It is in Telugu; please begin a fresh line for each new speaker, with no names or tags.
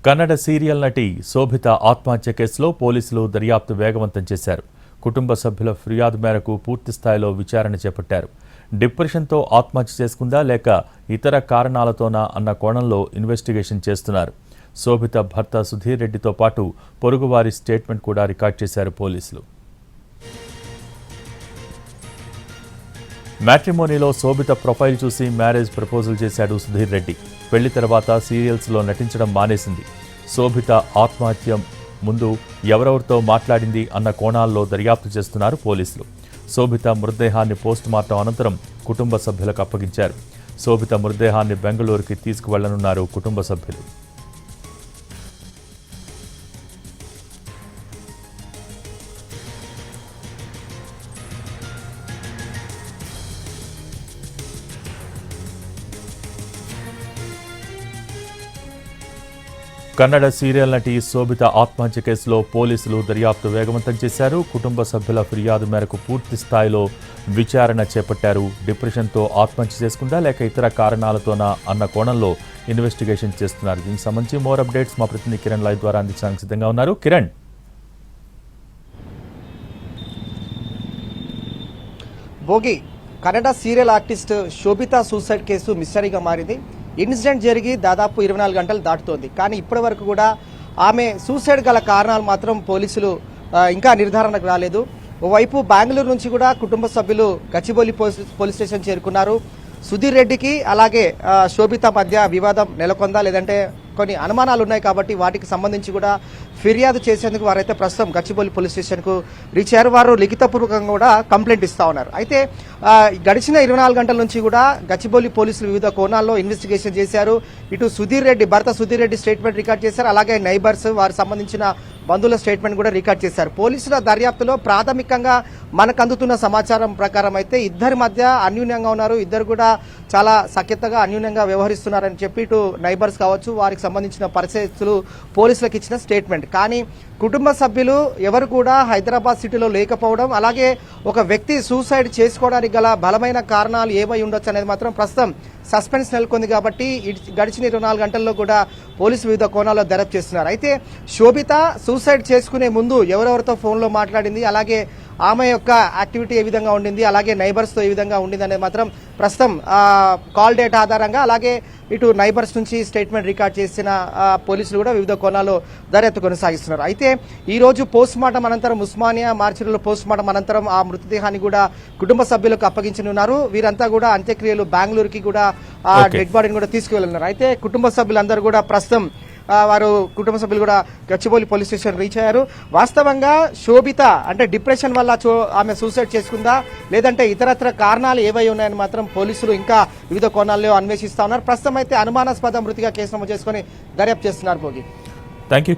కన్నడ సీరియల్ నటి శోభిత ఆత్మహత్య కేసులో పోలీసులు దర్యాప్తు వేగవంతం చేశారు. కుటుంబ సభ్యుల ఫిర్యాదు మేరకు పూర్తి స్థాయిలో విచారణ చేపట్టారు. డిప్రెషన్తో ఆత్మహత్య చేసుకుందా లేక ఇతర కారణాలతోనా అన్న కోణంలో ఇన్వెస్టిగేషన్ చేస్తున్నారు. శోభిత భర్త సుధీర్ రెడ్డితో పాటు పొరుగువారి స్టేట్మెంట్ కూడా రికార్డ్ చేశారు పోలీసులు. మ్యాట్రిమోనీలో శోభిత ప్రొఫైల్ చూసి మ్యారేజ్ ప్రపోజల్ చేశాడు సుధీర్ రెడ్డి. పెళ్లి తర్వాత సీరియల్స్లో నటించడం మానేసింది. శోభిత ఆత్మహత్య ముందు ఎవరెవరితో మాట్లాడింది అన్న కోణాల్లో దర్యాప్తు చేస్తున్నారు పోలీసులు. శోభిత మృతదేహాన్ని పోస్టుమార్టం అనంతరం కుటుంబ సభ్యులకు అప్పగించారు. శోభిత మృతదేహాన్ని బెంగళూరుకి తీసుకువెళ్లనున్నారు కుటుంబ సభ్యులు. కన్నడ సీరియల్ నటి శోభిత ఆత్మహత్య కేసులో పోలీసులు దర్యాప్తు వేగవంతం చేశారు. కుటుంబ సభ్యుల ఫిర్యాదు మేరకు పూర్తి స్థాయిలో విచారణ చేపట్టారు. డిప్రెషన్తో ఆత్మహత్య చేసుకుందా లేక ఇతర కారణాలతోనా అన్న కోణంలో ఇన్వెస్టిగేషన్ చేస్తున్నారు. దీనికి సంబంధించి మోర్ అప్డేట్స్ మా ప్రతినిధి కిరణ్ లైవ్ ద్వారా అందించడానికి సిద్ధంగా ఉన్నారు. కిరణ్,
భోగి కన్నడ సీరియల్ ఆర్టిస్ట్ శోభిత సూసైడ్ కేసు మిస్టరీగా మారింది. ఇన్సిడెంట్ జరిగి దాదాపు 24 గంటలు దాటుతోంది. కానీ ఇప్పటి వరకు కూడా ఆమె సూసైడ్ గల కారణాలు మాత్రం పోలీసులు ఇంకా నిర్ధారణకు రాలేదు. ఓవైపు బెంగళూరు నుంచి కూడా కుటుంబ సభ్యులు గచ్చిబౌలి పోలీస్ స్టేషన్ చేరుకున్నారు. సుధీర్ రెడ్డికి అలాగే శోభిత మధ్య వివాదం నెలకొందా లేదంటే కొన్ని అనుమానాలు ఉన్నాయి కాబట్టి వాటికి సంబంధించి కూడా ఫిర్యాదు చేసేందుకు వారైతే ప్రస్తుతం గచ్చిబౌలి పోలీస్ స్టేషన్కు రీచ్ అయ్యారు. వారు లిఖితపూర్వకంగా కూడా కంప్లైంట్ ఇస్తా ఉన్నారు. అయితే గడిచిన 24 గంటల నుంచి కూడా గచ్చిబౌలి పోలీసులు వివిధ కోణాల్లో ఇన్వెస్టిగేషన్ చేశారు. ఇటు సుధీర్ రెడ్డి భర్త సుధీర్ రెడ్డి స్టేట్మెంట్ రికార్డ్ చేశారు. అలాగే నైబర్స్ వారికి సంబంధించిన బంధువుల స్టేట్మెంట్ కూడా రికార్డ్ చేశారు. పోలీసుల దర్యాప్తులో ప్రాథమికంగా మనకు అందుతున్న సమాచారం ప్రకారం అయితే ఇద్దరి మధ్య అన్యూన్యంగా ఉన్నారు. ఇద్దరు కూడా చాలా సఖ్యతగా అన్యూన్యంగా వ్యవహరిస్తున్నారని చెప్పి ఇటు నైబర్స్ కావచ్చు వారికి సంబంధించిన పరిస్థితులు పోలీసులకు ఇచ్చిన స్టేట్మెంట్. కానీ కుటుంబ సభ్యులు ఎవరు కూడా హైదరాబాద్ సిటీలో లేకపోవడం, అలాగే ఒక వ్యక్తి సూసైడ్ చేసుకోవడానికి గల బలమైన కారణాలు ఏమై ఉండొచ్చు అనేది మాత్రం ప్రస్తుతం సస్పెన్స్ నెలకొంది. కాబట్టి గడిచిన 24 గంటల్లో కూడా పోలీసు వివిధ కోణాల్లో దర్యాప్తు చేస్తున్నారు. అయితే శోభిత సూసైడ్ చేసుకునే ముందు ఎవరెవరితో ఫోన్లో మాట్లాడింది, అలాగే ఆమె యొక్క యాక్టివిటీ ఏ విధంగా ఉండింది, అలాగే నైబర్స్తో ఏ విధంగా ఉండింది అనేది మాత్రం ప్రస్తుతం కాల్ డేటా ఆధారంగా అలాగే ఇటు నైబర్స్ నుంచి స్టేట్మెంట్ రికార్డ్ చేసిన పోలీసులు కూడా వివిధ కోణాల్లో దర్యాప్తు కొనసాగిస్తున్నారు. అయితే ఈ రోజు పోస్ట్ మార్టం అనంతరం ఉస్మానియా మార్చిలో పోస్ట్ మార్టం అనంతరం ఆ మృతదేహాన్ని కూడా కుటుంబ సభ్యులకు అప్పగించనున్నారు. వీరంతా కూడా అంత్యక్రియలు బెంగళూరుకి కూడా ఆ డెడ్ బాడీని కూడా తీసుకువెళ్తున్నారు. అయితే కుటుంబ సభ్యులందరూ కూడా ప్రస్తుతం వారు కుటుంబ సభ్యులు కూడా గచ్చిబౌలి పోలీస్ స్టేషన్ రీచ్ అయ్యారు. వాస్తవంగా శోభిత అంటే డిప్రెషన్ వల్ల ఆమె సూసైడ్ చేసుకుందా లేదంటే ఇతరత్ర కారణాలు ఏవై ఉన్నాయని మాత్రం పోలీసులు ఇంకా వివిధ కోణాల్లో అన్వేషిస్తా ఉన్నారు. ప్రస్తుతం అయితే అనుమానాస్పద మృతిగా కేసు నమోదు చేసుకుని దర్యాప్తు చేస్తున్నారు. Bhogi,
thank you.